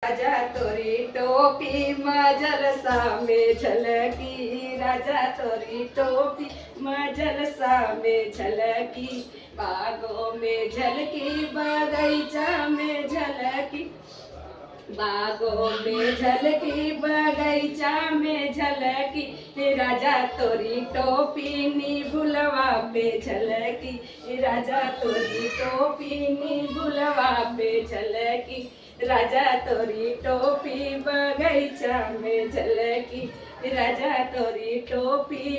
राजा तोरी टोपी जलसा में झलकी, राजा तोरी टोपी जलसा में झलकी, बागों में झलकी बगीचा में झलकी, बागों में झलकी बगीचा में झलकी, राजा तोरी टोपी नी बुलवा पे झलकी, राजा तोरी टोपी नी बुलवा पे झलकी, राजा तोरी टोपी बगीचा में झलकी, राजा तोरी टोपी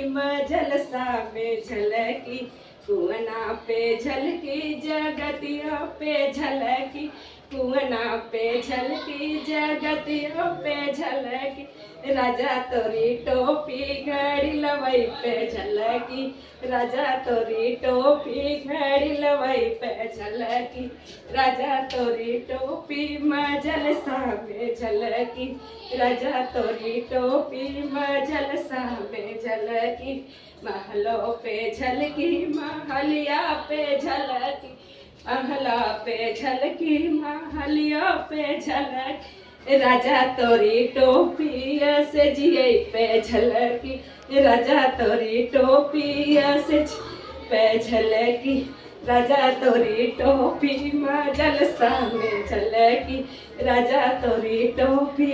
जलसा में झलकी, कुआना पे झलकी जगतियों पे झलकी, कुआना पे झलकी जगतियों पे झलकी, राजा तोरी टोपी घड़ी लवई पे झलकी, राजा तोरी टोपी घड़ी लवई पे झलकी, राजा तोरी टोपी जलसा में झलकी, राजा तोरी टोपी जलसा में झलकी, महलों पे झलकी महलिया पे झलकी, महला पे झलकी महलिया पे झलकी, राजा तोरी टोपी से जिये पे झलकी, राजा तोरी टोपी से पे झलकी, राजा तोरी टोपी जलसा में झलकी, राजा तोरी टोपी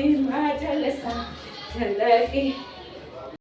जलसा झलकी।